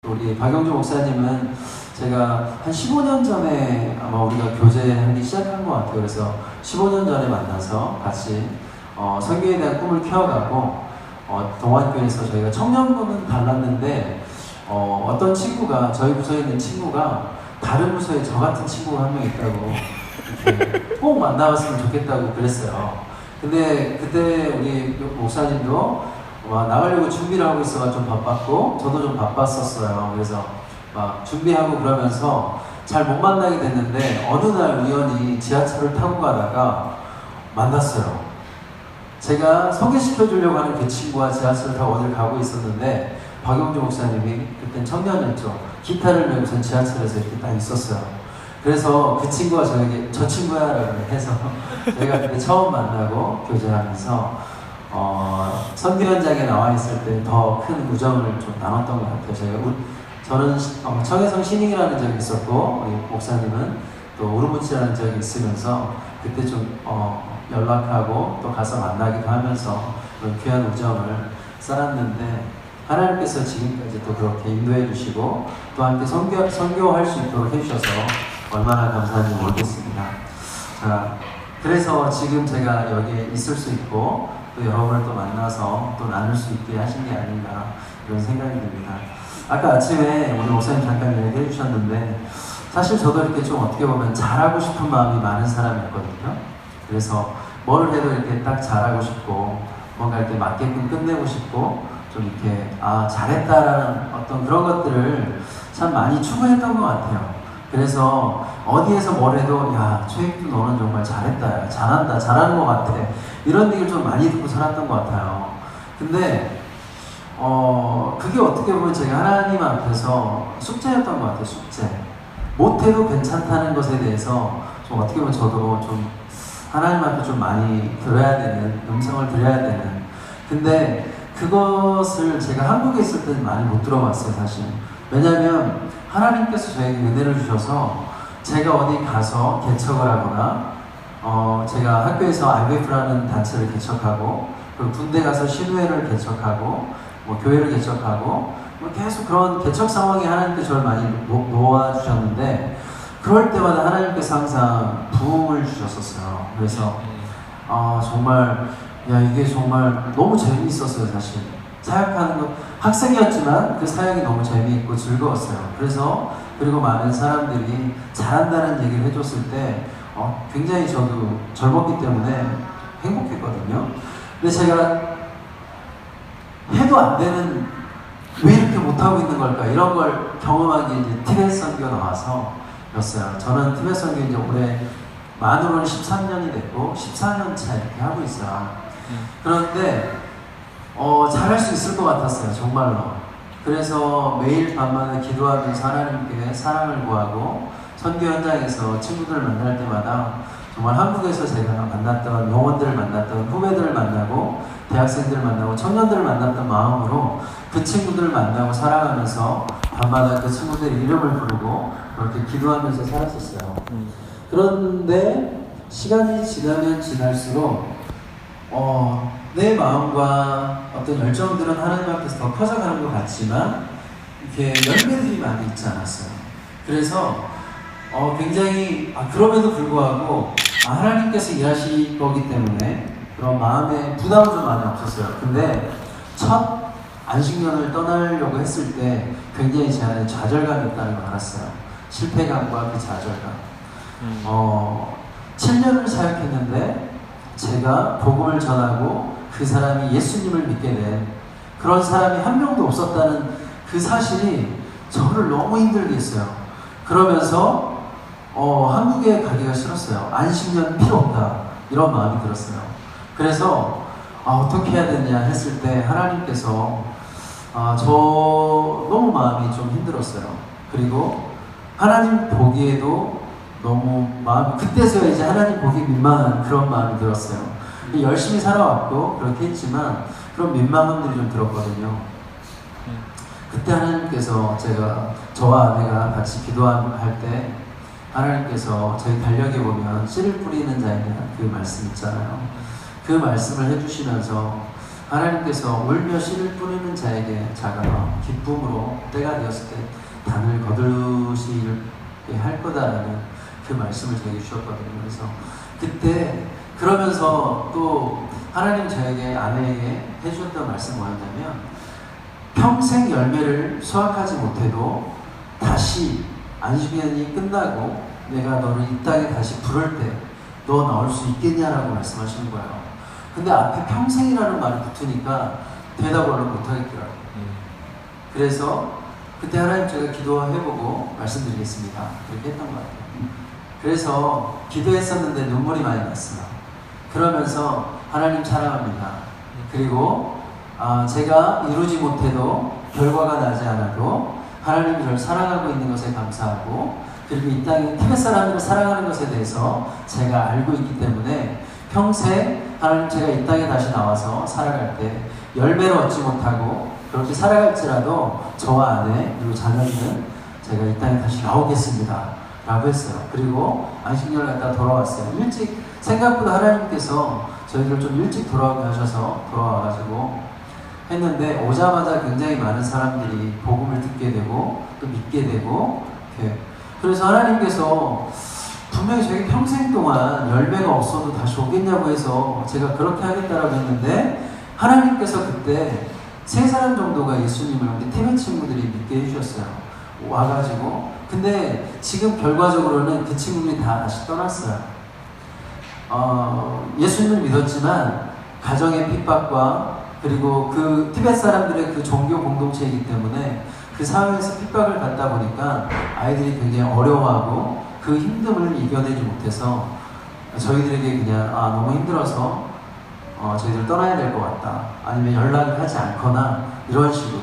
우리 박영주 목사님은 제가 한 15년 전에 아마 우리가 교제하기 시작한 것 같아요. 그래서 15년 전에 만나서 같이 선교에 대한 꿈을 키워가고 동아교에서 저희가 청년부는 달랐는데 어떤 친구가 저희 부서에 있는 친구가 다른 부서에 저 같은 친구가 한 명 있다고 이렇게 꼭 만나봤으면 좋겠다고 그랬어요. 근데 그때 우리 목사님도 나가려고 준비를 하고 있어가 좀 바빴고 저도 좀 바빴었어요. 그래서 막 준비하고 그러면서 잘 못 만나게 됐는데 어느 날 우연히 지하철을 타고 가다가 만났어요. 제가 소개시켜 주려고 하는 그 친구와 지하철을 타고 어딜 가고 있었는데 박영주 목사님이 그땐 청년이었죠. 기타를 메고선 지하철에서 이렇게 딱 있었어요. 그래서 그 친구가 저에게 저 친구야 라고 해서 저희가 그때 처음 만나고 교제하면서 선교 현장에 나와 있을 때 더 큰 우정을 좀 나눴던 것 같아요. 저는 청해성 신익이라는 적이 있었고 우리 목사님은 또 우르무치라는 적이 있으면서 그때 좀 연락하고 또 가서 만나기도 하면서 그런 귀한 우정을 쌓았는데 하나님께서 지금까지 또 그렇게 인도해 주시고 또 함께 선교할 수 있도록 해주셔서 얼마나 감사한지 모르겠습니다. 자, 그래서 지금 제가 여기에 있을 수 있고 또 여러분을 또 만나서 또 나눌 수 있게 하신 게 아닌가 이런 생각이 듭니다. 아까 아침에 우리 목사님 잠깐 얘기해 주셨는데 사실 저도 이렇게 좀 어떻게 보면 잘하고 싶은 마음이 많은 사람이었거든요. 그래서 뭘 해도 이렇게 딱 잘하고 싶고 뭔가 이렇게 맞게끔 끝내고 싶고 좀 이렇게 잘했다라는 어떤 그런 것들을 참 많이 추구했던 것 같아요. 그래서 어디에서 뭘 해도 야 최익도 너는 정말 잘했다, 야, 잘한다, 잘하는 것 같아 이런 얘기를 좀 많이 듣고 살았던 것 같아요. 근데 그게 어떻게 보면 제가 하나님 앞에서 숙제였던 것 같아요. 숙제. 못해도 괜찮다는 것에 대해서 좀 어떻게 보면 저도 좀 하나님 앞에 좀 많이 들어야 되는, 음성을 드려야 되는. 근데 그것을 제가 한국에 있을 때는 많이 못 들어봤어요, 사실. 왜냐하면 하나님께서 저에게 은혜를 주셔서 제가 어디 가서 개척을 하거나 제가 학교에서 IBF라는 단체를 개척하고 그리고 군대 가서 신회를 개척하고 교회를 개척하고 계속 그런 개척 상황에 하나님께서 저를 많이 놓아주셨는데 그럴 때마다 하나님께서 항상 부흥을 주셨었어요. 그래서 정말 이게 정말 너무 재미있었어요. 사실 사역하는 것 학생이었지만 그 사역이 너무 재미있고 즐거웠어요. 그리고 많은 사람들이 잘한다는 얘기를 해줬을 때 굉장히 저도 젊었기 때문에 행복했거든요. 근데 제가 해도 안 되는 왜 이렇게 못하고 있는 걸까 이런 걸 경험하기 이제 티벳 선교가 나와서였어요. 저는 티벳 선교 이제 올해 만으로는 13년이 됐고 14년 차 이렇게 하고 있어요. 그런데 잘할 수 있을 것 같았어요. 정말로. 그래서 매일 밤마다 기도하면서 하나님께 사랑을 구하고 선교 현장에서 친구들을 만날 때마다 정말 한국에서 제가 만났던 영혼들을 만났던 후배들을 만나고 대학생들을 만나고 청년들을 만났던 마음으로 그 친구들을 만나고 사랑하면서 밤마다 그 친구들의 이름을 부르고 그렇게 기도하면서 살았었어요. 그런데 시간이 지나면 지날수록 내 마음과 어떤 열정들은 하나님 앞에서 더 커져가는 것 같지만 이렇게 열매들이 많이 있지 않았어요. 그래서 굉장히 그럼에도 불구하고 하나님께서 일하실 거기 때문에 그런 마음에 부담은 좀 많이 없었어요. 근데 첫 안식년을 떠나려고 했을 때 굉장히 제 안에 좌절감이 있다는 걸 알았어요. 실패감과 그 좌절감. 7년을 사역했는데 제가 복음을 전하고 그 사람이 예수님을 믿게 된 그런 사람이 한 명도 없었다는 그 사실이 저를 너무 힘들게 했어요. 그러면서 한국에 가기가 싫었어요. 안식년 필요 없다 이런 마음이 들었어요. 그래서 어떻게 해야 되냐 했을 때 하나님께서 저 너무 마음이 좀 힘들었어요. 그리고 하나님 보기에도 너무 마음이 그때서야 이제 하나님 보기 민망한 그런 마음이 들었어요. 열심히 살아왔고 그렇게 했지만 그런 민망함들이 좀 들었거든요. 그때 하나님께서 저와 아내가 같이 기도할 때 하나님께서 저희 달력에 보면 씨를 뿌리는 자에게 그 말씀 있잖아요. 그 말씀을 해주시면서 하나님께서 울며 씨를 뿌리는 자에게 자가 기쁨으로 때가 되었을 때 단을 거두시게 할 거다라는 그 말씀을 저에게 주셨거든요. 그래서 그때 그러면서 또 하나님 저에게 아내에게 해주셨던 말씀 뭐였냐면, 평생 열매를 수확하지 못해도 다시 안식년이 끝나고 내가 너를 이 땅에 다시 부를 때 너 나올 수 있겠냐라고 말씀하시는 거예요. 근데 앞에 평생이라는 말이 붙으니까 대답을 얼른 못하겠더라고요. 그래서 그때 하나님 제가 기도해보고 말씀드리겠습니다. 그렇게 했던 것 같아요. 그래서 기도했었는데 눈물이 많이 났어요. 그러면서 하나님 사랑합니다. 그리고 제가 이루지 못해도 결과가 나지 않아도 하나님이 저를 사랑하고 있는 것에 감사하고, 그리고 이 땅에 티벳 사람들을 사랑하는 것에 대해서 제가 알고 있기 때문에 평생 하나님 제가 이 땅에 다시 나와서 살아갈 때 열매를 얻지 못하고 그렇게 살아갈지라도 저와 아내 그리고 자녀는 제가 이 땅에 다시 나오겠습니다 라고 했어요. 그리고 안식년을 갖다 돌아왔어요. 일찍, 생각보다 하나님께서 저희들 좀 일찍 돌아오게 하셔서 돌아와가지고 했는데, 오자마자 굉장히 많은 사람들이 복음을 듣게 되고 또 믿게 되고 이렇게. 그래서 하나님께서 분명히 저에게 평생 동안 열매가 없어도 다시 오겠냐고 해서 제가 그렇게 하겠다라고 했는데, 하나님께서 그때 3사람 정도가 예수님을 우리 티벳 친구들이 믿게 해주셨어요. 와가지고. 근데 지금 결과적으로는 그 친구들이 다 다시 떠났어요. 예수님을 믿었지만 가정의 핍박과 그리고 그 티벳 사람들의 그 종교 공동체이기 때문에 그 사회에서 핍박을 받다 보니까 아이들이 굉장히 어려워하고 그 힘듦을 이겨내지 못해서 저희들에게 그냥 너무 힘들어서 저희들 떠나야 될 것 같다, 아니면 연락을 하지 않거나 이런 식으로.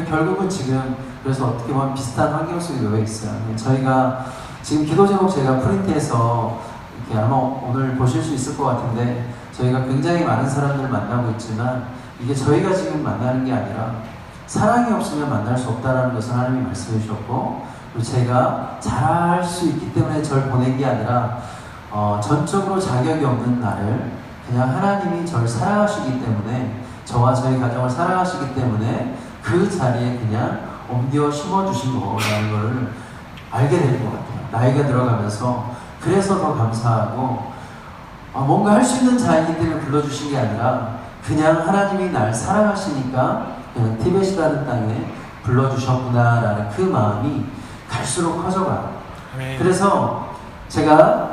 결국은 지금 그래서 어떻게 보면 비슷한 환경 속에 놓여 있어요. 저희가 지금 기도 제목 제가 프린트해서 이렇게 아마 오늘 보실 수 있을 것 같은데, 저희가 굉장히 많은 사람들을 만나고 있지만 이게 저희가 지금 만나는 게 아니라 사랑이 없으면 만날 수 없다는 것을 하나님이 말씀해 주셨고, 그리고 제가 잘할 수 있기 때문에 저를 보낸 게 아니라 전적으로 자격이 없는 나를 그냥 하나님이 저를 사랑하시기 때문에, 저와 저희 가정을 사랑하시기 때문에 그 자리에 그냥 옮겨 심어주신 거라는 것을 알게 되는 것 같아요. 나이가 들어가면서. 그래서 더 감사하고, 뭔가 할 수 있는 자이기 때문에 불러주신 게 아니라 그냥 하나님이 날 사랑하시니까 그냥 티벳이라는 땅에 불러주셨구나라는 그 마음이 갈수록 커져가요. 그래서 제가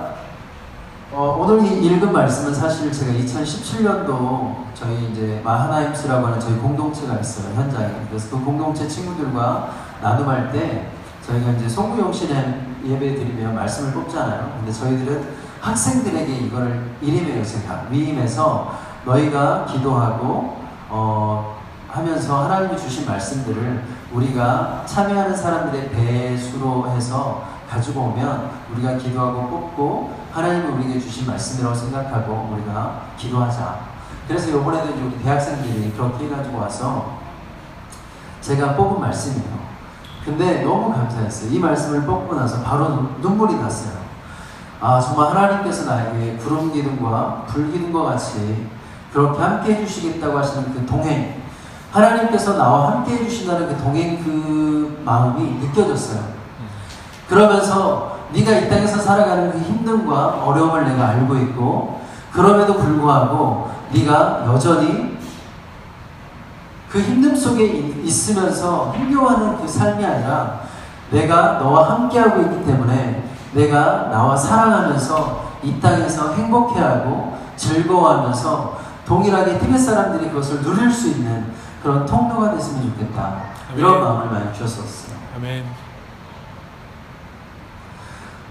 오늘 읽은 말씀은 사실 제가 2017년도 저희 이제 마하나임스라고 하는 저희 공동체가 있어요, 현장에. 그래서 그 공동체 친구들과 나눔할 때 저희가 이제 송구용신에 예배 드리면 말씀을 뽑잖아요. 근데 저희들은 학생들에게 이걸 일임해요. 제가 위임해서 너희가 기도하고 하면서 하나님이 주신 말씀들을 우리가 참여하는 사람들의 배수로 해서 가지고 오면 우리가 기도하고 뽑고 하나님이 우리에게 주신 말씀이라고 생각하고 우리가 기도하자. 그래서 이번에도 이제 우리 대학생들이 그렇게 해가지고 와서 제가 뽑은 말씀이에요. 근데 너무 감사했어요. 이 말씀을 뽑고 나서 바로 눈물이 났어요. 정말 하나님께서 나에게 구름 기둥과 불 기둥과 같이 그렇게 함께 해주시겠다고 하시는 그 동행, 하나님께서 나와 함께 해주신다는 그 동행 그 마음이 느껴졌어요. 그러면서 네가 이 땅에서 살아가는 그 힘듦과 어려움을 내가 알고 있고, 그럼에도 불구하고 네가 여전히 그 힘듦 속에 있으면서 힘겨워하는 그 삶이 아니라 내가 너와 함께하고 있기 때문에 내가 나와 사랑하면서 이 땅에서 행복해하고 즐거워하면서 동일하게 티벳 사람들이 그것을 누릴 수 있는 그런 통로가 됐으면 좋겠다. 아멘. 이런 마음을 많이 주셨었어요. 아멘.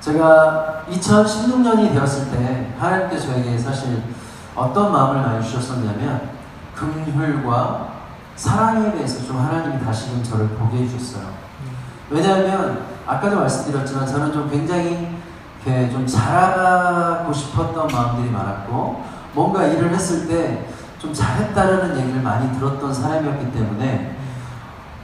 제가 2016년이 되었을 때 하나님께서 저에게 사실 어떤 마음을 많이 주셨었냐면 긍휼과 사랑에 대해서 좀 하나님이 다시금 저를 보게 해주셨어요. 왜냐하면 아까도 말씀드렸지만 저는 좀 굉장히 이렇게 좀 잘하고 싶었던 마음들이 많았고, 뭔가 일을 했을 때 좀 잘했다라는 얘기를 많이 들었던 사람이었기 때문에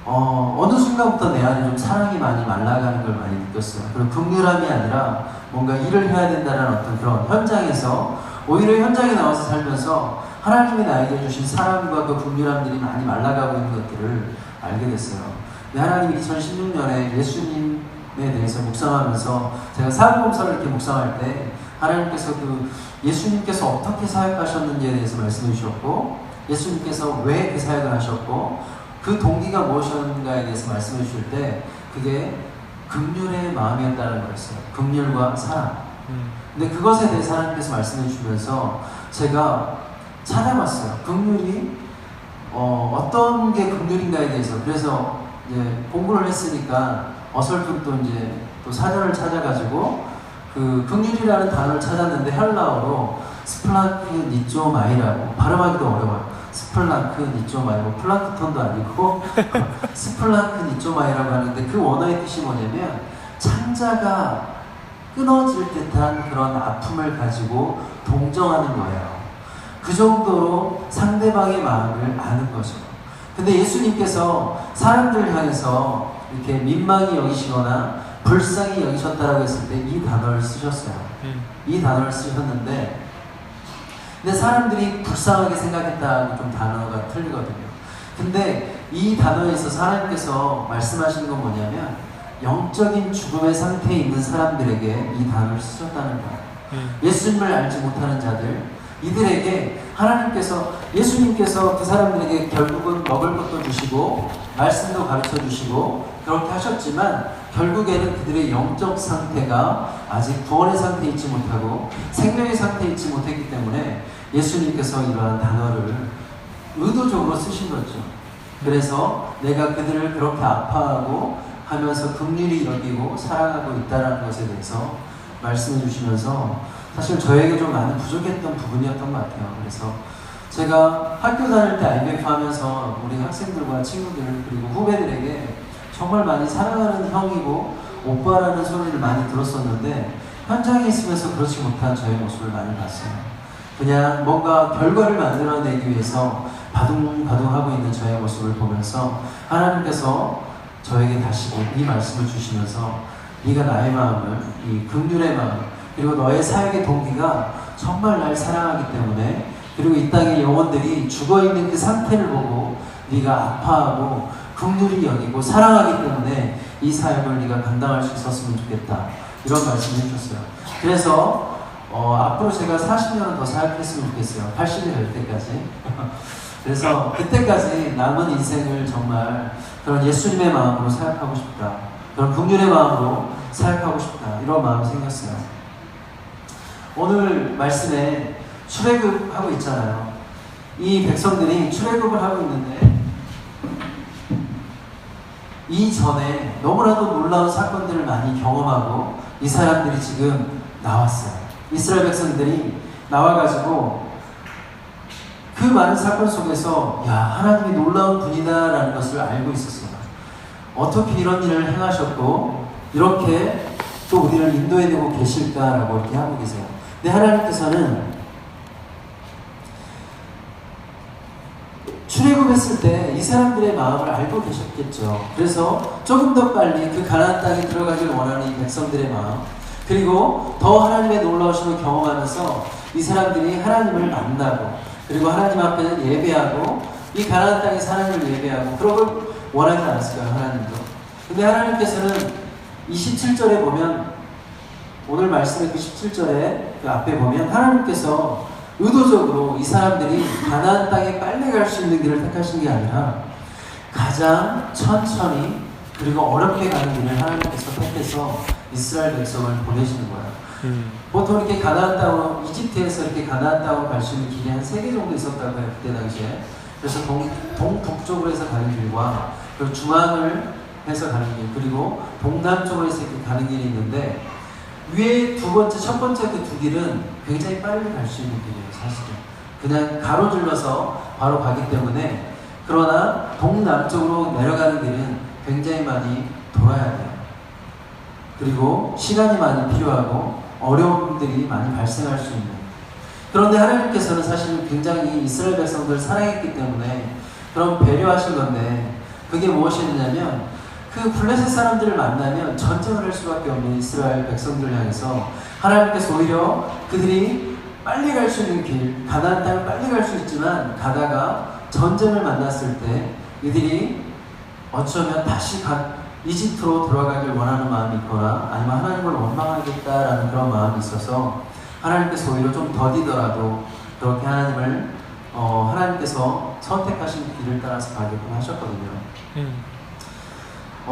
어느 순간부터 내 안에 좀 사랑이 많이 말라가는 걸 많이 느꼈어요. 그리고 긍휼함이 아니라 뭔가 일을 해야 된다는 어떤 그런 현장에서, 오히려 현장에 나와서 살면서 하나님이 나에게 주신 사랑과 그 긍휼함들이 많이 말라가고 있는 것들을 알게 됐어요. 하나님이 2016년에 예수님에 대해서 묵상하면서 제가 사역봉사를 이렇게 묵상할 때 하나님께서 예수님께서 어떻게 사역하셨는지에 대해서 말씀해 주셨고, 예수님께서 왜 그 사역을 하셨고 그 동기가 무엇이었는가에 대해서 말씀해 주실 때 그게 긍휼의 마음이었다는 거였어요. 긍휼과 사랑. 근데 그것에 대해서 하나님께서 말씀해 주시면서 제가 찾아봤어요. 긍휼이 어떤 게 긍휼인가에 대해서. 그래서 이제 공부를 했으니까 어설픈 또 사전을 찾아가지고 그 긍휼이라는 단어를 찾았는데 헬라어로 스플라크 니쪼마이라고, 발음하기도 어려워요. 스플라크 니쪼마이, 플랑크톤도 아니고 스플라크 니쪼마이라고 하는데 그 원어의 뜻이 뭐냐면 창자가 끊어질 듯한 그런 아픔을 가지고 동정하는 거예요. 그 정도로 상대방의 마음을 아는 거죠. 근데 예수님께서 사람들을 향해서 이렇게 민망히 여기시거나 불쌍히 여기셨다라고 했을 때 이 단어를 쓰셨어요. 이 단어를 쓰셨는데, 근데 사람들이 불쌍하게 생각했다는 좀 단어가 틀리거든요. 근데 이 단어에서 하나님께서 말씀하시는 건 뭐냐면 영적인 죽음의 상태에 있는 사람들에게 이 단어를 쓰셨다는 거예요. 예수님을 알지 못하는 자들, 이들에게 하나님께서, 예수님께서 그 사람들에게 결국은 먹을 것도 주시고 말씀도 가르쳐 주시고 그렇게 하셨지만 결국에는 그들의 영적 상태가 아직 구원의 상태에 있지 못하고 생명의 상태에 있지 못했기 때문에 예수님께서 이러한 단어를 의도적으로 쓰신 거죠. 그래서 내가 그들을 그렇게 아파하고 하면서 긍휼히 여기고 사랑하고 있다는 것에 대해서 말씀해 주시면서 사실 저에게 좀 많이 부족했던 부분이었던 것 같아요. 그래서 제가 학교 다닐 때 IBF 하면서 우리 학생들과 친구들 그리고 후배들에게 정말 많이 사랑하는 형이고 오빠라는 소리를 많이 들었었는데 현장에 있으면서 그렇지 못한 저의 모습을 많이 봤어요. 그냥 뭔가 결과를 만들어내기 위해서 바둥바둥하고 있는 저의 모습을 보면서 하나님께서 저에게 다시 이 말씀을 주시면서 네가 나의 마음을, 이 긍휼의 마음, 그리고 너의 사역의 동기가 정말 날 사랑하기 때문에, 그리고 이 땅의 영혼들이 죽어있는 그 상태를 보고 네가 아파하고 긍휼히 여기고 사랑하기 때문에 이 사역을 네가 감당할 수 있었으면 좋겠다, 이런 말씀을 해주셨어요. 그래서 앞으로 제가 40년은 더 사역했으면 좋겠어요. 80이 될 때까지. 그래서 그때까지 남은 인생을 정말 그런 예수님의 마음으로 사역하고 싶다, 그런 긍휼의 마음으로 사역하고 싶다, 이런 마음이 생겼어요. 오늘 말씀에 출애굽하고 있잖아요. 이 백성들이 출애굽을 하고 있는데 이전에 너무나도 놀라운 사건들을 많이 경험하고 이 사람들이 지금 나왔어요. 이스라엘 백성들이 나와가지고 그 많은 사건 속에서 하나님이 놀라운 분이다라는 것을 알고 있었어요. 어떻게 이런 일을 행하셨고 이렇게 또 우리를 인도해내고 계실까라고 이렇게 하고 계세요. 근데 하나님께서는 출애굽했을 때 이 사람들의 마음을 알고 계셨겠죠. 그래서 조금 더 빨리 그 가나안 땅에 들어가길 원하는 이 백성들의 마음, 그리고 더 하나님의 놀라우심을 경험하면서 이 사람들이 하나님을 만나고 그리고 하나님 앞에는 예배하고 이 가나안 땅에서 하나님을 예배하고 그러걸 원하지 않았을까요? 하나님도. 근데 하나님께서는 이 17절에 보면, 오늘 말씀의 그 17절에 그 앞에 보면 하나님께서 의도적으로 이 사람들이 가나안 땅에 빨리 갈 수 있는 길을 택하신 게 아니라 가장 천천히 그리고 어렵게 가는 길을 하나님께서 택해서 이스라엘 백성을 보내시는 거예요. 보통 이렇게 가나안 땅으로, 이집트에서 이렇게 가나안 땅으로 갈 수 있는 길이 한 3개 정도 있었다고 해요, 그때 당시에. 그래서 동북쪽으로 해서 가는 길과 그리고 중앙을 해서 가는 길, 그리고 동남쪽으로 해서 이렇게 가는 길이 있는데 위에 첫 번째 그 두 길은 굉장히 빨리 갈 수 있는 길이에요, 사실은. 그냥 가로질러서 바로 가기 때문에. 그러나 동남쪽으로 내려가는 길은 굉장히 많이 돌아야 돼요. 그리고 시간이 많이 필요하고 어려움들이 많이 발생할 수 있는. 그런데 하나님께서는 사실 굉장히 이스라엘 백성들을 사랑했기 때문에 그런 배려하신 건데, 그게 무엇이었냐면 그 블레셋 사람들을 만나면 전쟁을 할 수밖에 없는 이스라엘 백성들을 향해서 하나님께서 오히려 그들이 빨리 갈 수 있는 길, 가나안 땅을 빨리 갈 수 있지만 가다가 전쟁을 만났을 때 이들이 어쩌면 다시 이집트로 돌아가길 원하는 마음이 있거나 아니면 하나님을 원망하겠다라는 그런 마음이 있어서 하나님께서 오히려 좀 더디더라도 그렇게 하나님께서 선택하신 길을 따라서 가게끔 하셨거든요.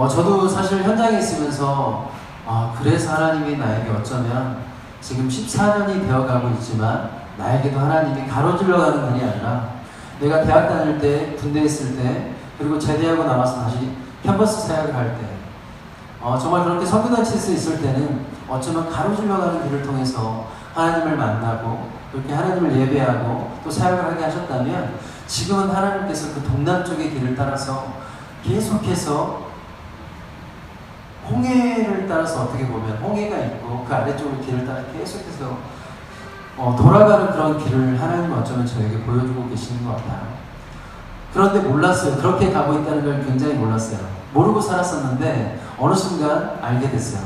저도 사실 현장에 있으면서 그래서 하나님이 나에게 어쩌면 지금 14년이 되어가고 있지만 나에게도 하나님이 가로질러 가는 길이 아니라 내가 대학 다닐 때, 군대에 있을 때, 그리고 제대하고 나와서 다시 캠퍼스 사역을 할 때, 정말 그렇게 선교단체에서 있을 때는 어쩌면 가로질러 가는 길을 통해서 하나님을 만나고 그렇게 하나님을 예배하고 또 사역을 하게 하셨다면 지금은 하나님께서 그 동남쪽의 길을 따라서 계속해서 홍해를 따라서 어떻게 보면 홍해가 있고 그 아래쪽의 길을 따라 계속해서 돌아가는 그런 길을 하나님은 어쩌면 저에게 보여주고 계시는 것 같아요. 그런데 몰랐어요. 그렇게 가고 있다는 걸 굉장히 몰랐어요. 모르고 살았었는데 어느 순간 알게 됐어요.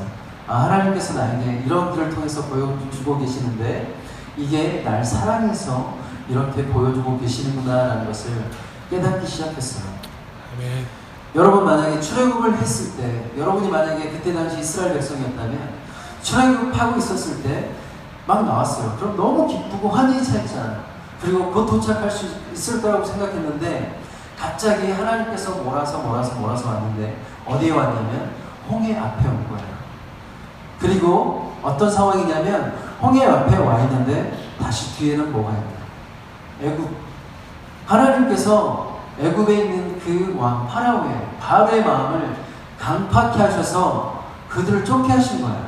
하나님께서 나에게 이런 길을 통해서 보여주고 계시는데 이게 날 사랑해서 이렇게 보여주고 계시는구나라는 것을 깨닫기 시작했어요. 아멘. 여러분 만약에 출애굽을 했을 때, 여러분이 만약에 그때 당시 이스라엘 백성이었다면 출애굽하고 있었을 때 막 나왔어요. 그럼 너무 기쁘고 환희에 차 있잖아요. 그리고 곧 도착할 수 있을 거라고 생각했는데 갑자기 하나님께서 몰아서 왔는데 어디에 왔냐면 홍해 앞에 온 거예요. 그리고 어떤 상황이냐면 홍해 앞에 와 있는데 다시 뒤에는 뭐가 있나요? 애굽. 하나님께서 애굽에 있는 그 왕 파라오의 바로의 마음을 강팍케 하셔서 그들을 쫓게 하신 거예요.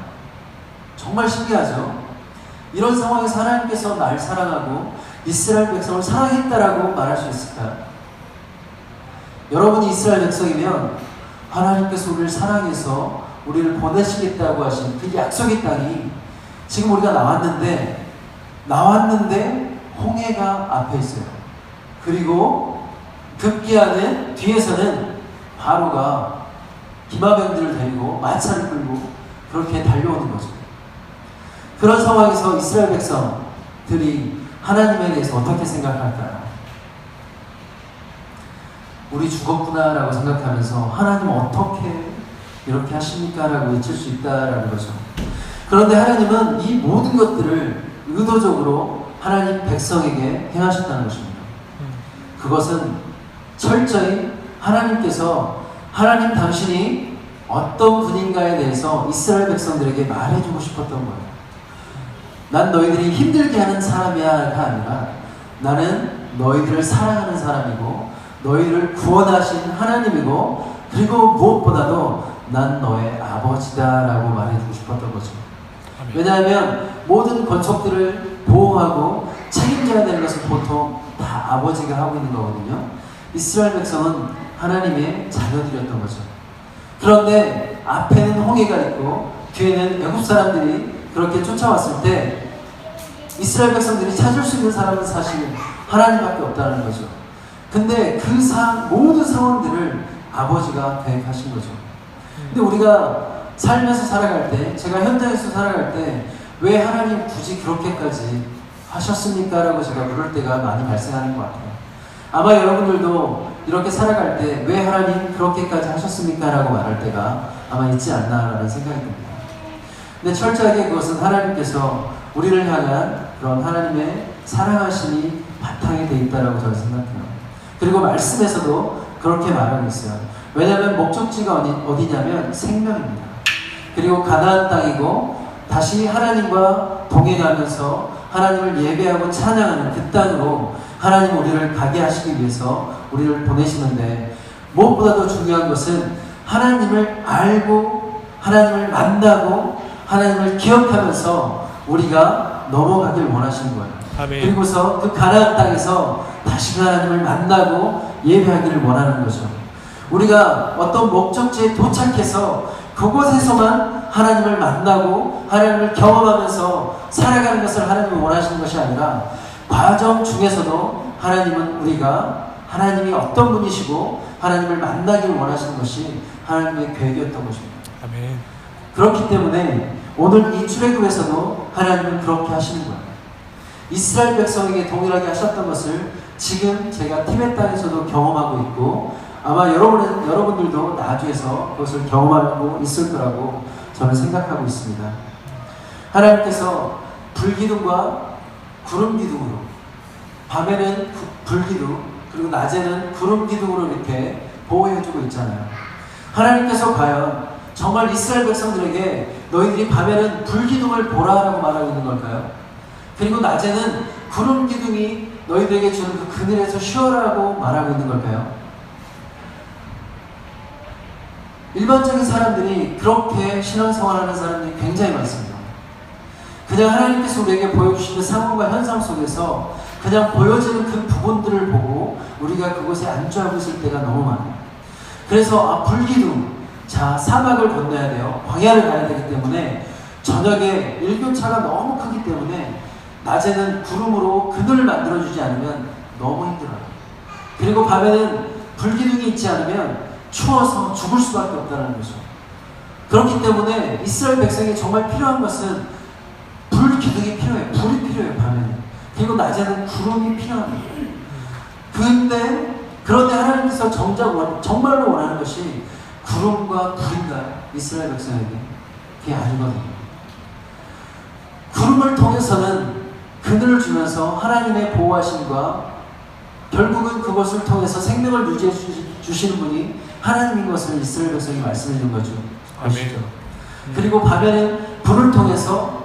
정말 신기하죠? 이런 상황에서 하나님께서 날 사랑하고 이스라엘 백성을 사랑했다라고 말할 수 있을까요? 여러분이 이스라엘 백성이면 하나님께서 우리를 사랑해서 우리를 보내시겠다고 하신 그 약속의 땅이 지금 우리가 나왔는데 홍해가 앞에 있어요. 그리고 급기야는 뒤에서는 바로가 기마병들을 데리고 마차를 끌고 그렇게 달려오는 거죠. 그런 상황에서 이스라엘 백성들이 하나님에 대해서 어떻게 생각할까요? 우리 죽었구나라고 생각하면서 하나님 어떻게 이렇게 하십니까? 라고 외칠 수 있다라는 거죠. 그런데 하나님은 이 모든 것들을 의도적으로 하나님 백성에게 행하셨다는 것입니다. 그것은 철저히 하나님께서 하나님 당신이 어떤 분인가에 대해서 이스라엘 백성들에게 말해주고 싶었던 거예요. 난 너희들이 힘들게 하는 사람이야가 아니라 나는 너희들을 사랑하는 사람이고 너희를 구원하신 하나님이고 그리고 무엇보다도 난 너의 아버지다라고 말해주고 싶었던 거죠. 왜냐하면 모든 건축들을 보호하고 책임져야 되는 것은 보통 다 아버지가 하고 있는 거거든요. 이스라엘 백성은 하나님의 자녀들이었던 거죠. 그런데 앞에는 홍해가 있고 뒤에는 애굽 사람들이 그렇게 쫓아왔을 때 이스라엘 백성들이 찾을 수 있는 사람은 사실 하나님밖에 없다는 거죠. 근데 그 모든 상황들을 아버지가 계획하신 거죠. 근데 우리가 살면서 살아갈 때, 제가 현장에서 살아갈 때 왜 하나님 굳이 그렇게까지 하셨습니까? 라고 제가 물을 때가 많이 발생하는 것 같아요. 아마 여러분들도 이렇게 살아갈 때 왜 하나님 그렇게까지 하셨습니까? 라고 말할 때가 아마 있지 않나라는 생각이 듭니다. 근데 철저하게 그것은 하나님께서 우리를 향한 그런 하나님의 사랑하심이 바탕이 되어 있다고 저는 생각해요. 그리고 말씀에서도 그렇게 말하고 있어요. 왜냐하면 목적지가 어디냐면 생명입니다. 그리고 가나안 땅이고 다시 하나님과 동행하면서 하나님을 예배하고 찬양하는 그 땅으로 하나님 우리를 가게 하시기 위해서 우리를 보내시는데 무엇보다도 중요한 것은 하나님을 알고 하나님을 만나고 하나님을 기억하면서 우리가 넘어가길 원하시는 거예요. 아멘. 그리고서 그 가나안 땅에서 다시 하나님을 만나고 예배하기를 원하는 거죠. 우리가 어떤 목적지에 도착해서 그곳에서만 하나님을 만나고 하나님을 경험하면서 살아가는 것을 하나님이 원하시는 것이 아니라 과정 중에서도 하나님은 우리가 하나님이 어떤 분이시고 하나님을 만나길 원하시는 것이 하나님의 계획이었던 것입니다. 아멘. 그렇기 때문에 오늘 이 출애굽에서도 하나님은 그렇게 하시는 거예요. 이스라엘 백성에게 동일하게 하셨던 것을 지금 제가 티벳 땅에서도 경험하고 있고 아마 여러분들도 나중에서 그것을 경험하고 있을 거라고 저는 생각하고 있습니다. 하나님께서 불기둥과 구름기둥으로 밤에는 불기둥 그리고 낮에는 구름기둥으로 이렇게 보호해주고 있잖아요. 하나님께서 과연 정말 이스라엘 백성들에게 너희들이 밤에는 불기둥을 보라라고 말하고 있는 걸까요? 그리고 낮에는 구름기둥이 너희들에게 주는 그 그늘에서 쉬어라고 말하고 있는 걸까요? 일반적인 사람들이 그렇게 신앙생활하는 사람들이 굉장히 많습니다. 그냥 하나님께서 우리에게 보여주시는 상황과 현상 속에서 그냥 보여지는 그 부분들을 보고 우리가 그곳에 안주하고 있을 때가 너무 많아요. 그래서 불기둥, 자 사막을 건너야 돼요. 광야를 가야 되기 때문에 저녁에 일교차가 너무 크기 때문에 낮에는 구름으로 그늘을 만들어주지 않으면 너무 힘들어요. 그리고 밤에는 불기둥이 있지 않으면 추워서 죽을 수밖에 없다는 거죠. 그렇기 때문에 이스라엘 백성이 정말 필요한 것은 불기둥이 필요해요. 불이 필요해요. 밤에는. 그리고 낮에는 구름이 필요합니다. 그런데 하나님께서 정말로 원하는 것이 구름과 불인가요? 이스라엘 백성에게. 그게 아니거든요. 구름을 통해서는 그늘을 주면서 하나님의 보호하심과 결국은 그것을 통해서 생명을 유지해 주시는 분이 하나님인 것을 이스라엘 백성이 말씀해 준 거죠. 아시죠? 그리고 밤에는 불을 통해서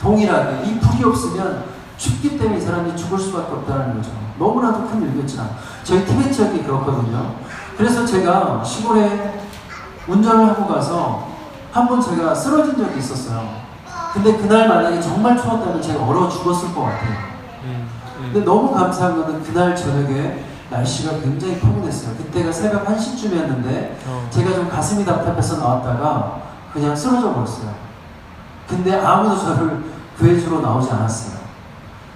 동일하게 이 불이 없으면 춥기 때문에 이 사람이 죽을 수밖에 없다는 거죠. 너무나도 큰 일이었잖아. 저희 티벳 지역이 그렇거든요. 그래서 제가 시골에 운전을 하고 가서 한번 제가 쓰러진 적이 있었어요. 근데 그날 만약에 정말 추웠다면 제가 얼어 죽었을 것 같아요. 근데 너무 감사한 거는 그날 저녁에 날씨가 굉장히 포근했어요. 그때가 새벽 1시쯤이었는데 제가 좀 가슴이 답답해서 나왔다가 그냥 쓰러져 버렸어요. 근데 아무도 저를 구해주러 나오지 않았어요.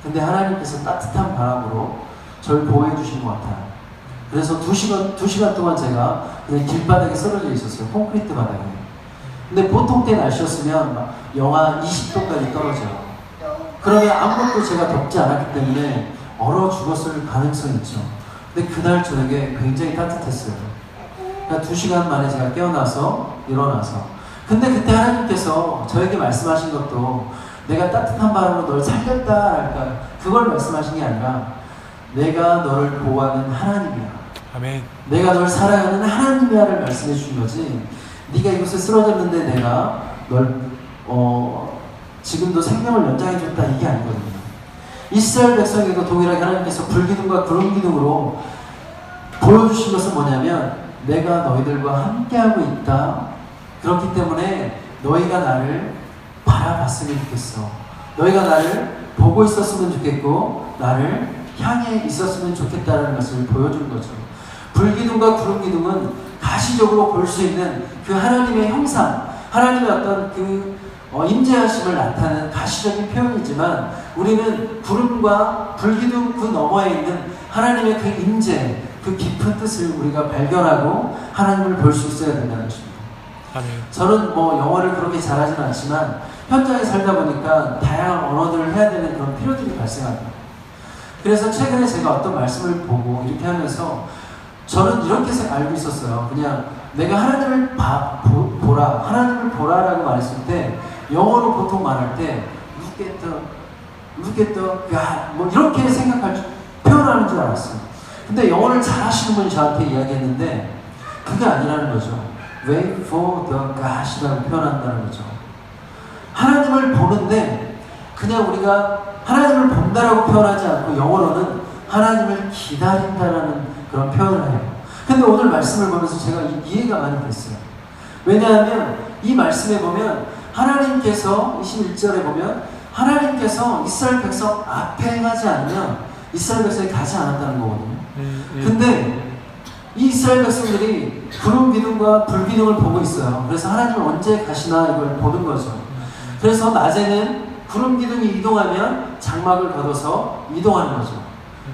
근데 하나님께서 따뜻한 바람으로 저를 보호해 주신 것 같아요. 그래서 2시간 동안 제가 그냥 길바닥에 쓰러져 있었어요. 콘크리트 바닥에. 근데 보통 때 날씨였으면 막 영하 20도까지 떨어져요. 그러면 아무것도 제가 덥지 않았기 때문에 얼어 죽었을 가능성이 있죠. 근데 그날 저녁에 굉장히 따뜻했어요. 그러니까 2시간 만에 제가 일어나서 근데 그때 하나님께서 저에게 말씀하신 것도 내가 따뜻한 바람으로 널 살렸다 할까 그걸 말씀하신 게 아니라 내가 너를 보호하는 하나님이야. 아멘. 내가 널 사랑하는 하나님이야를 말씀해 주신 거지. 네가 이곳에 쓰러졌는데 내가 널 지금도 생명을 연장해 줬다 이게 아니거든요. 이스라엘 백성에게도 동일하게 하나님께서 불기둥과 구름기둥으로 보여주신 것은 뭐냐면 내가 너희들과 함께하고 있다. 그렇기 때문에 너희가 나를 바라봤으면 좋겠어. 너희가 나를 보고 있었으면 좋겠고 나를 향해 있었으면 좋겠다는 것을 보여주는 거죠. 불기둥과 구름기둥은 가시적으로 볼 수 있는 그 하나님의 형상, 하나님의 어떤 그 임재하심을 나타내는 가시적인 표현이지만 우리는 구름과 불기둥 그 너머에 있는 하나님의 그 임재, 그 깊은 뜻을 우리가 발견하고 하나님을 볼 수 있어야 된다는 것입니다. 저는 영어를 그렇게 잘하지는 않지만 현장에 살다 보니까 다양한 언어들을 해야 되는 그런 필요들이 발생합니다. 그래서 최근에 제가 어떤 말씀을 보고 이렇게 하면서 저는 이렇게 알고 있었어요. 그냥 내가 하나님을 보라, 하나님을 보라라고 말했을 때 영어로 보통 말할 때 look at the God 이렇게 표현하는 줄 알았어요. 근데 영어를 잘하시는 분이 저한테 이야기했는데 그게 아니라는 거죠. Wait for the God이라고 표현한다는 거죠. 하나님을 보는데 그냥 우리가 하나님을 본다라고 표현하지 않고 영어로는 하나님을 기다린다라는 그런 표현을 해요. 근데 오늘 말씀을 보면서 제가 이해가 많이 됐어요. 왜냐하면 이 말씀에 보면 하나님께서 21절에 보면 하나님께서 이스라엘 백성 앞에 행하지 않으면 이스라엘 백성이 가지 않았다는 거거든요. 근데 이 이스라엘 백성들이 구름기둥과 불기둥을 보고 있어요. 그래서 하나님은 언제 가시나 이걸 보는 거죠. 그래서 낮에는 구름기둥이 이동하면 장막을 걷어서 이동하는 거죠.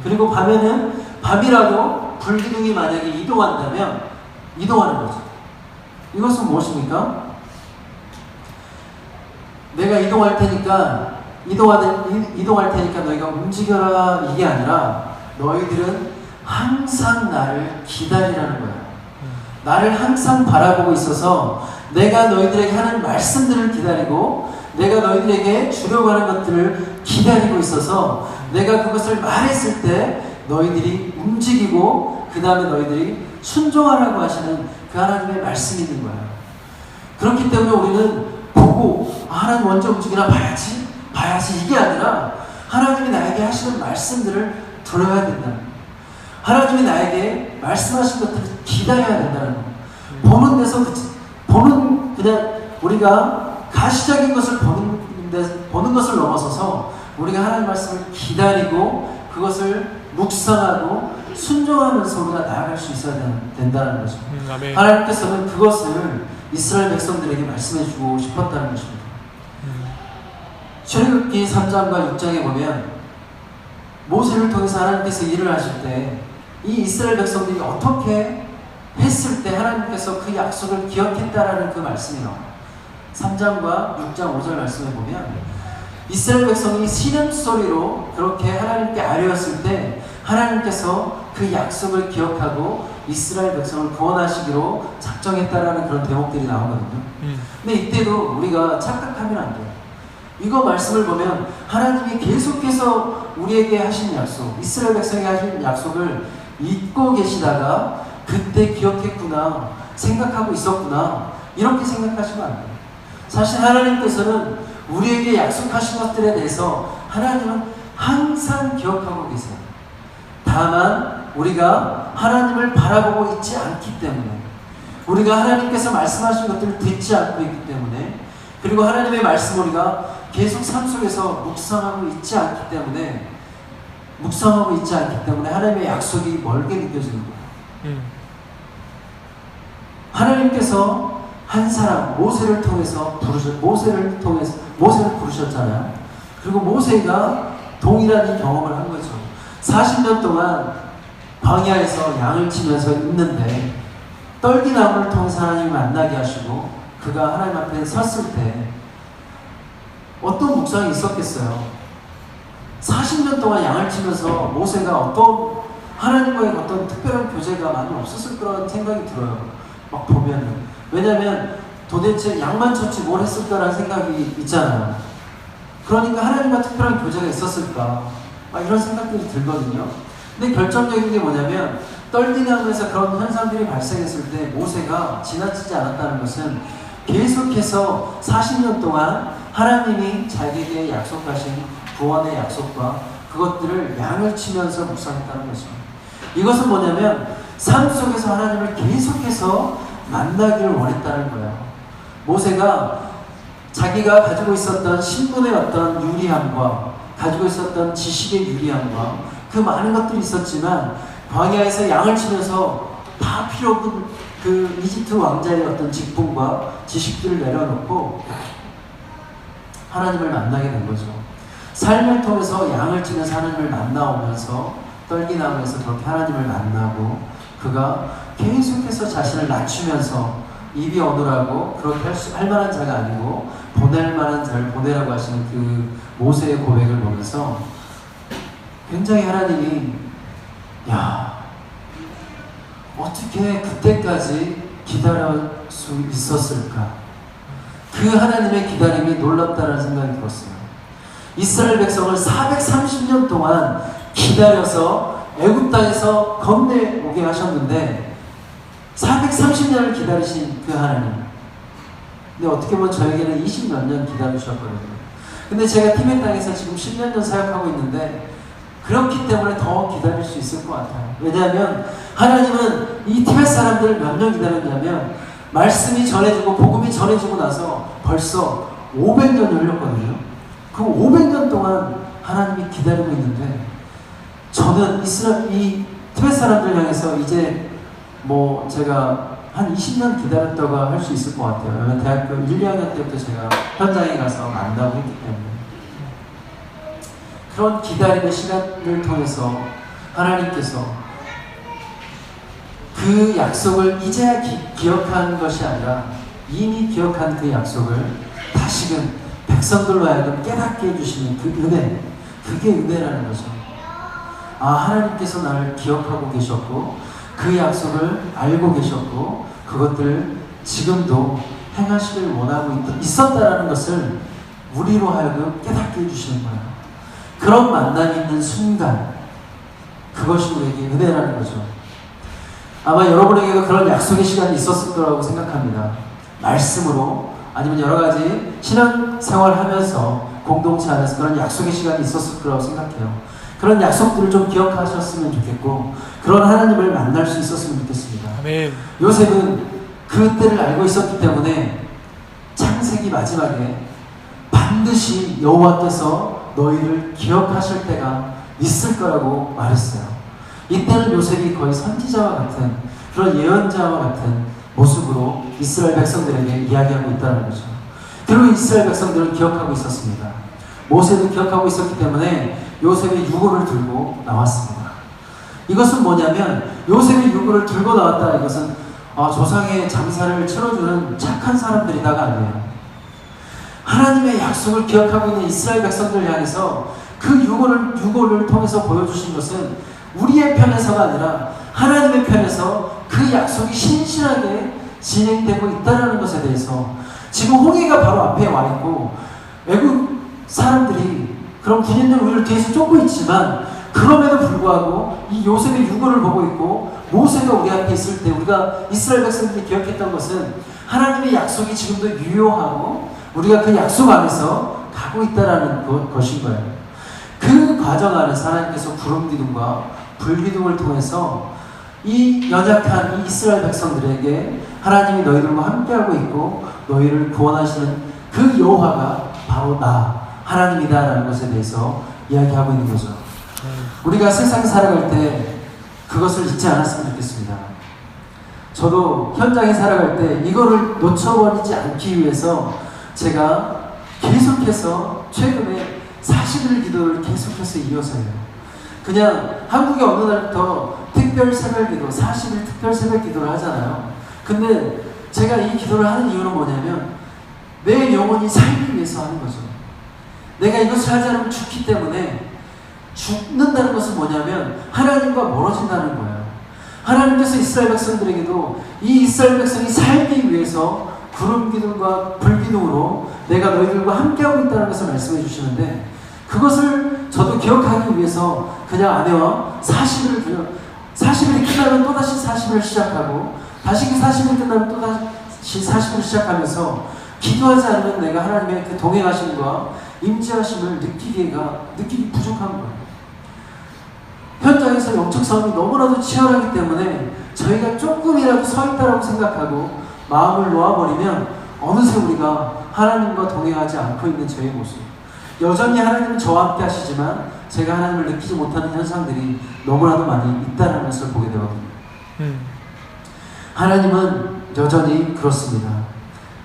그리고 밤에는 밤이라도 불기둥이 만약에 이동한다면 이동하는 거죠. 이것은 무엇입니까? 내가 이동할 테니까 이동할 테니까 너희가 움직여라 이게 아니라 너희들은 항상 나를 기다리라는 거야. 나를 항상 바라보고 있어서 내가 너희들에게 하는 말씀들을 기다리고 내가 너희들에게 주려고 하는 것들을 기다리고 있어서 내가 그것을 말했을 때 너희들이 움직이고 그 다음에 너희들이 순종하라고 하시는 그 하나님의 말씀이 있는 거야. 그렇기 때문에 우리는 보고 하나님 먼저 움직이나 봐야지 이게 아니라 하나님이 나에게 하시는 말씀들을 들어야 된다는 거야. 하나님이 나에게 말씀하신 것들을 기다려야 된다는 거야. 보는 데서 그냥 우리가 가시적인 것을 보는 것을 넘어서서 우리가 하나님 말씀을 기다리고 그것을 묵상하고 순종하면서 우리가 나아갈 수 있어야 된다는 거죠. 하나님께서는 그것을 이스라엘 백성들에게 말씀해 주고 싶었다는 것입니다. 출애굽기 3장과 6장에 보면 모세를 통해서 하나님께서 일을 하실 때 이 이스라엘 백성들이 어떻게 했을 때 하나님께서 그 약속을 기억했다라는 그 말씀이 나와요. 3장과 6장 5절 말씀에 보면 이스라엘 백성이 신음소리로 그렇게 하나님께 아뢰었을 때 하나님께서 그 약속을 기억하고 이스라엘 백성을 구원하시기로 작정했다라는 그런 대목들이 나오거든요. 근데 이때도 우리가 착각하면 안 돼요. 이거 말씀을 보면 하나님이 계속해서 우리에게 하신 약속, 이스라엘 백성에게 하신 약속을 잊고 계시다가 그때 기억했구나, 생각하고 있었구나, 이렇게 생각하시면 안 돼요. 사실 하나님께서는 우리에게 약속하신 것들에 대해서 하나님은 항상 기억하고 계세요. 다만 우리가 하나님을 바라보고 있지 않기 때문에, 우리가 하나님께서 말씀하신 것들을 듣지 않고 있기 때문에, 그리고 하나님의 말씀을 우리가 계속 삶 속에서 묵상하고 있지 않기 때문에 하나님의 약속이 멀게 느껴지는 거예요. 하나님께서 한 사람 모세를 부르셨잖아요. 그리고 모세가 동일한 이 경험을 한 거죠. 40년 동안 광야에서 양을 치면서 있는데 떨기나무를 통해서 하나님을 만나게 하시고 그가 하나님 앞에 섰을 때 어떤 묵상이 있었겠어요? 40년 동안 양을 치면서 모세가 어떤 하나님과의 어떤 특별한 교제가 많이 없었을 거라는 생각이 들어요. 막 보면은. 왜냐면 도대체 양만 쳤지 뭘 했을까라는 생각이 있잖아요. 그러니까 하나님과 특별한 교제가 있었을까? 이런 생각들이 들거든요. 근데 결정적인 게 뭐냐면 떨기나무에서 그런 현상들이 발생했을 때 모세가 지나치지 않았다는 것은 계속해서 40년 동안 하나님이 자기에게 약속하신 구원의 약속과 그것들을 양을 치면서 묵상했다는 것입니다. 이것은 뭐냐면 삶 속에서 하나님을 계속해서 만나기를 원했다는 거예요. 모세가 자기가 가지고 있었던 신분의 어떤 유리함과 가지고 있었던 지식의 유리함과 그 많은 것들이 있었지만 광야에서 양을 치면서 다 필요 없는 그 이집트 왕자의 어떤 직분과 지식들을 내려놓고 하나님을 만나게 된 거죠. 삶을 통해서 양을 치면서 하나님을 만나오면서 떨기나무에서 그렇게 하나님을 만나고 그가 계속해서 자신을 낮추면서 입이 어느라고 그렇게 할 만한 자가 아니고 보낼 만한 자를 보내라고 하시는 그 모세의 고백을 보면서 굉장히 하나님이 어떻게 그때까지 기다릴 수 있었을까? 그 하나님의 기다림이 놀랍다는 생각이 들었어요. 이스라엘 백성을 430년 동안 기다려서 애굽 땅에서 건네오게 하셨는데 430년을 기다리신 그 하나님. 근데 어떻게 보면 저에게는 20몇 년 기다리셨거든요. 근데 제가 티벳 땅에서 지금 10년 전 사역하고 있는데 그렇기 때문에 더 기다릴 수 있을 것 같아요. 왜냐하면 하나님은 이 티벳 사람들을 몇 년 기다렸냐면 말씀이 전해지고 복음이 전해지고 나서 벌써 500년이 흘렀거든요. 그 500년 동안 하나님이 기다리고 있는데 저는 이 티벳 사람들 향해서 이제 제가 한 20년 기다렸다고 할 수 있을 것 같아요. 왜냐면 대학교 1, 2학년 때부터 제가 현장에 가서 만나고 했기 때문에 그런 기다림의 시간을 통해서 하나님께서 그 약속을 이제야 기억한 것이 아니라 이미 기억한 그 약속을 다시금 백성들로 하여금 깨닫게 해주시는 그 은혜, 그게 은혜라는 거죠. 아, 하나님께서 나를 기억하고 계셨고 그 약속을 알고 계셨고 그것들 지금도 행하시길 원하고 있었다라는 것을 우리로 하여금 깨닫게 해주시는 거예요. 그런 만남이 있는 순간, 그것이 우리에게 은혜라는 거죠. 아마 여러분에게도 그런 약속의 시간이 있었을 거라고 생각합니다. 말씀으로 아니면 여러 가지 신앙생활 하면서 공동체 안에서 그런 약속의 시간이 있었을 거라고 생각해요. 그런 약속들을 좀 기억하셨으면 좋겠고 그런 하나님을 만날 수 있었으면 좋겠습니다. 아멘. 요셉은 그 때를 알고 있었기 때문에 창세기 마지막에 반드시 여호와께서 너희를 기억하실 때가 있을 거라고 말했어요. 이때는 요셉이 거의 선지자와 같은 그런 예언자와 같은 모습으로 이스라엘 백성들에게 이야기하고 있다는 거죠. 그리고 이스라엘 백성들은 기억하고 있었습니다. 모세도 기억하고 있었기 때문에 요셉의 유고를 들고 나왔습니다. 이것은 뭐냐면 요셉의 유고를 들고 나왔다, 이것은 조상의 잠사를 치러주는 착한 사람들이다가 아니에요. 하나님의 약속을 기억하고 있는 이스라엘 백성들을 향해서 그 유고를 통해서 보여주신 것은 우리의 편에서가 아니라 하나님의 편에서 그 약속이 신실하게 진행되고 있다는 것에 대해서 지금 홍해가 바로 앞에 와 있고 외국 사람들이 그런 군인들 우리를 뒤에서 쫓고 있지만 그럼에도 불구하고 이 요셉의 유고를 보고 있고 모세가 우리 앞에 있을 때 우리가 이스라엘 백성들이 기억했던 것은 하나님의 약속이 지금도 유효하고 우리가 그 약속 안에서 가고 있다는 것인 거예요. 그 과정 안에서 하나님께서 구름 기둥과 불 기둥을 통해서 이 연약한 이 이스라엘 백성들에게 하나님이 너희들과 함께하고 있고 너희를 구원하시는 그 여호와가 바로 나 하나님이다라는 것에 대해서 이야기하고 있는 거죠. 우리가 세상에 살아갈 때 그것을 잊지 않았으면 좋겠습니다. 저도 현장에 살아갈 때 이거를 놓쳐버리지 않기 위해서 제가 계속해서 최근에 40일 기도를 계속해서 이어서 해요. 그냥 한국의 어느 날부터 특별 새벽 기도, 40일 특별 새벽 기도를 하잖아요. 근데 제가 이 기도를 하는 이유는 뭐냐면 내 영혼이 살기 위해서 하는 거죠. 내가 이것을 하지 않으면 죽기 때문에 죽는다는 것은 뭐냐면 하나님과 멀어진다는 거예요. 하나님께서 이스라엘 백성들에게도 이 이스라엘 백성이 살기 위해서 구름 기둥과 불 기둥으로 내가 너희들과 함께하고 있다는 것을 말씀해 주시는데 그것을 저도 기억하기 위해서 그냥 아내와 40일이 끝나면 또다시 40일을 시작하고 다시 그 40일이 끝나면 또다시 40일을 시작하면서 기도하지 않으면 내가 하나님의 그 동행하심과 임재하심을 느끼기 부족한 거예요. 현장에서 영적 싸움이 너무나도 치열하기 때문에 저희가 조금이라도 서 있다라고 생각하고 마음을 놓아버리면 어느새 우리가 하나님과 동행하지 않고 있는 저의 모습. 여전히 하나님은 저와 함께 하시지만 제가 하나님을 느끼지 못하는 현상들이 너무나도 많이 있다는 것을 보게 되거든요. 하나님은 여전히 그렇습니다.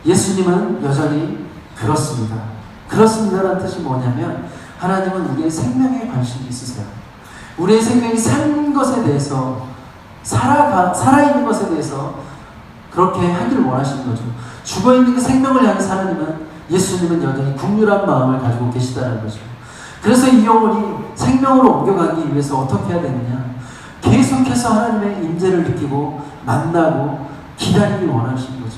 예수님은 여전히 그렇습니다. 그렇습니다라는 뜻이 뭐냐면 하나님은 우리의 생명에 관심이 있으세요. 우리의 생명이 산 것에 대해서 살아있는 것에 대해서 그렇게 하기를 원하시는 거죠. 죽어있는 그 생명을 향해서 하나님은 예수님은 여전히 긍휼한 마음을 가지고 계시다는 거죠. 그래서 이 영혼이 생명으로 옮겨가기 위해서 어떻게 해야 되느냐, 계속해서 하나님의 임재를 느끼고 만나고 기다리길 원하시는 거죠.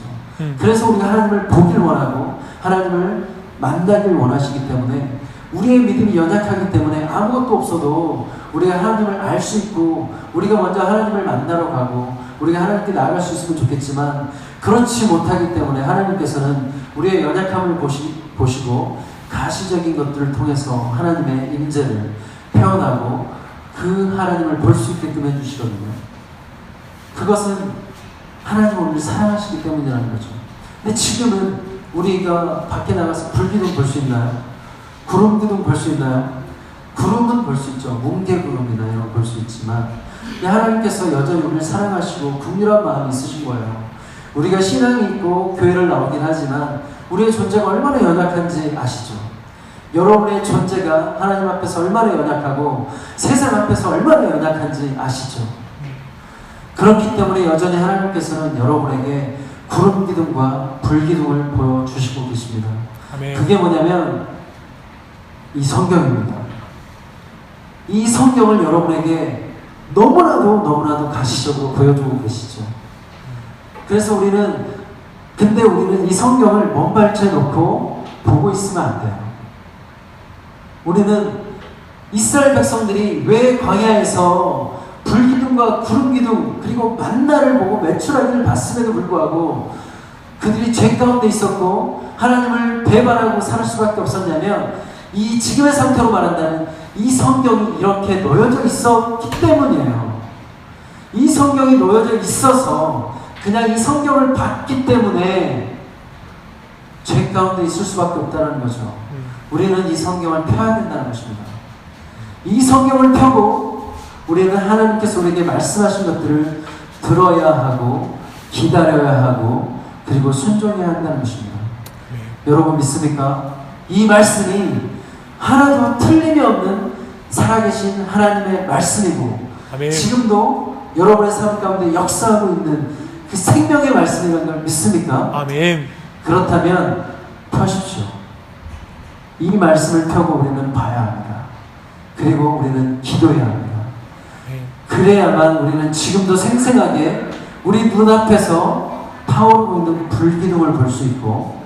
그래서 우리가 하나님을 보길 원하고 하나님을 만나길 원하시기 때문에 우리의 믿음이 연약하기 때문에 아무것도 없어도 우리가 하나님을 알 수 있고 우리가 먼저 하나님을 만나러 가고 우리가 하나님께 나아갈 수 있으면 좋겠지만 그렇지 못하기 때문에 하나님께서는 우리의 연약함을 보시고 가시적인 것들을 통해서 하나님의 임재를 표현하고 그 하나님을 볼 수 있게끔 해주시거든요. 그것은 하나님 우리를 사랑하시기 때문이라는 거죠. 근데 지금은 우리가 밖에 나가서 불기둥 볼 수 있나요? 구름기둥 볼 수 있나요? 구름은 볼 수 있죠. 뭉게구름이나 이런 거 볼 수 있지만 하나님께서 여전히 우리를 사랑하시고 긍휼한 마음이 있으신 거예요. 우리가 신앙이 있고 교회를 나오긴 하지만 우리의 존재가 얼마나 연약한지 아시죠? 여러분의 존재가 하나님 앞에서 얼마나 연약하고 세상 앞에서 얼마나 연약한지 아시죠? 그렇기 때문에 여전히 하나님께서는 여러분에게 구름기둥과 불기둥을 보여주시고 계십니다. 아멘. 그게 뭐냐면 이 성경입니다. 이 성경을 여러분에게 너무나도 가시적으로 보여주고 계시죠. 그래서 근데 우리는 이 성경을 먼발치에 놓고 보고 있으면 안 돼요. 우리는 이스라엘 백성들이 왜 광야에서 불기둥과 구름기둥 그리고 만나를 보고 메추라기를 봤음에도 불구하고 그들이 죄 가운데 있었고 하나님을 배반하고 살 수밖에 없었냐면 이 지금의 상태로 말한다면 이 성경이 이렇게 놓여져 있었기 때문이에요. 이 성경이 놓여져 있어서 그냥 이 성경을 봤기 때문에 죄 가운데 있을 수밖에 없다는 거죠. 우리는 이 성경을 펴야 된다는 것입니다. 이 성경을 펴고 우리는 하나님께서 우리에게 말씀하신 것들을 들어야 하고 기다려야 하고 그리고 순종해야 한다는 것입니다. 여러분 믿습니까? 이 말씀이 하나도 틀림이 없는 살아계신 하나님의 말씀이고 아멘. 지금도 여러분의 삶 가운데 역사하고 있는 그 생명의 말씀이라는 걸 믿습니까? 아멘. 그렇다면 펴십시오. 이 말씀을 펴고 우리는 봐야 합니다. 그리고 우리는 기도해야 합니다. 그래야만 우리는 지금도 생생하게 우리 눈앞에서 타오르고 있는 불기둥을 볼 수 있고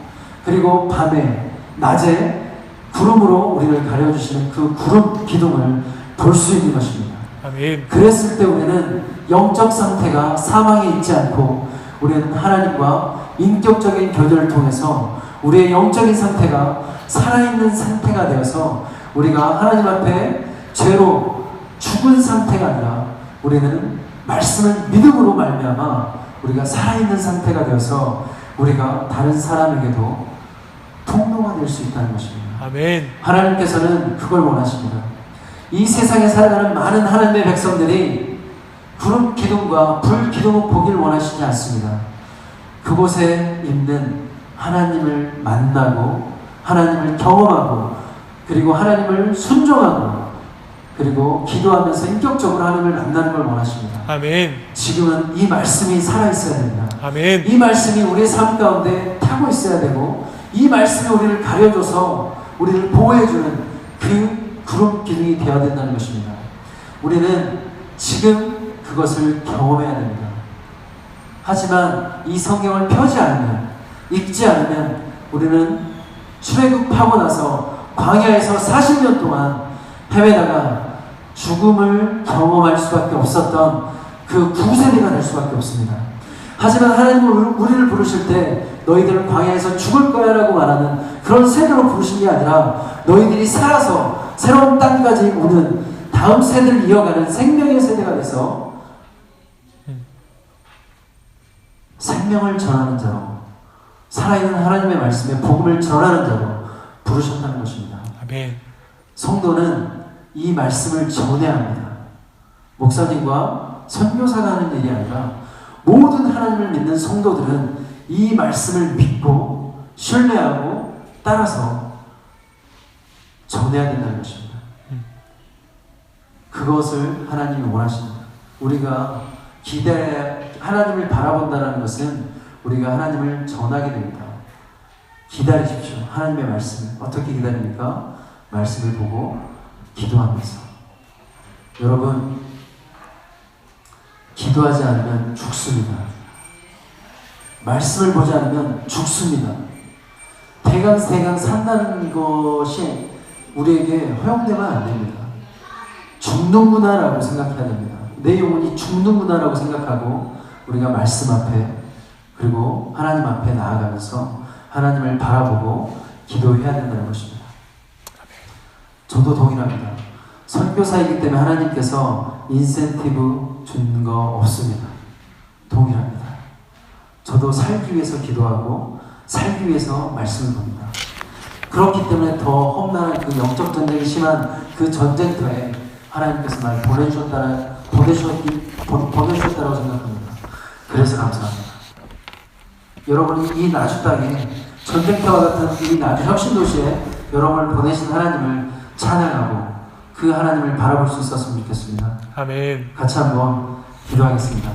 그리고 밤에 낮에 구름으로 우리를 가려주시는 그 구름 기둥을 볼 수 있는 것입니다. 아멘. 그랬을 때 우리는 영적 상태가 사망에 있지 않고 우리는 하나님과 인격적인 교제를 통해서 우리의 영적인 상태가 살아있는 상태가 되어서 우리가 하나님 앞에 죄로 죽은 상태가 아니라 우리는 말씀을 믿음으로 말미암아 우리가 살아있는 상태가 되어서 우리가 다른 사람에게도 통로가 될 수 있다는 것입니다. 아멘. 하나님께서는 그걸 원하십니다. 이 세상에 살아가는 많은 하나님의 백성들이 구름 기둥과 불 기둥을 보길 원하시지 않습니다. 그곳에 있는 하나님을 만나고 하나님을 경험하고 그리고 하나님을 순종하고 그리고 기도하면서 인격적으로 하나님을 만나는 걸 원하십니다. 아멘. 지금은 이 말씀이 살아있어야 됩니다. 아멘. 이 말씀이 우리의 삶 가운데 타고 있어야 되고 이 말씀이 우리를 가려줘서 우리를 보호해주는 그 구름 기둥이 되어야 된다는 것입니다. 우리는 지금 그것을 경험해야 됩니다. 하지만 이 성경을 펴지 않으면 읽지 않으면 우리는 출애굽하고 나서 광야에서 40년 동안 헤매다가 죽음을 경험할 수밖에 없었던 그 구세대가 될 수밖에 없습니다. 하지만 하나님은 우리를 부르실 때 너희들은 광야에서 죽을 거야 라고 말하는 그런 세대로 부르신 게 아니라 너희들이 살아서 새로운 땅까지 오는 다음 세대를 이어가는 생명의 세대가 돼서 생명을 전하는 자로 살아있는 하나님의 말씀에 복음을 전하는 자로 부르셨다는 것입니다. 아멘. 성도는 이 말씀을 전해야 합니다. 목사님과 선교사가 하는 일이 아니라 모든 하나님을 믿는 성도들은 이 말씀을 믿고 신뢰하고 따라서 전해야 된다는 것입니다. 그것을 하나님이 원하십니다. 우리가 하나님을 바라본다는 것은 우리가 하나님을 전하게 됩니다. 기다리십시오. 하나님의 말씀. 어떻게 기다립니까? 말씀을 보고 기도하면서. 여러분, 기도하지 않으면 죽습니다. 말씀을 보지 않으면 죽습니다. 대강 산다는 것이 우리에게 허용되면 안 됩니다. 죽는구나라고 생각해야 됩니다. 내 영혼이 죽는구나라고 생각하고 우리가 말씀 앞에 그리고 하나님 앞에 나아가면서 하나님을 바라보고 기도해야 된다는 것입니다. 저도 동일합니다. 선교사이기 때문에 하나님께서 인센티브 준 거 없습니다. 동일합니다. 저도 살기 위해서 기도하고 살기 위해서 말씀을 봅니다. 그렇기 때문에 더 험난한 그 영적 전쟁이 심한 그 전쟁터에 하나님께서 날 보내주셨다고 생각합니다. 그래서 감사합니다. 여러분이 이 나주 땅에 전쟁터와 같은 이 나주 혁신도시에 여러분을 보내신 하나님을 찬양하고 그 하나님을 바라볼 수 있었으면 좋겠습니다. 아멘. 같이 한번 기도하겠습니다.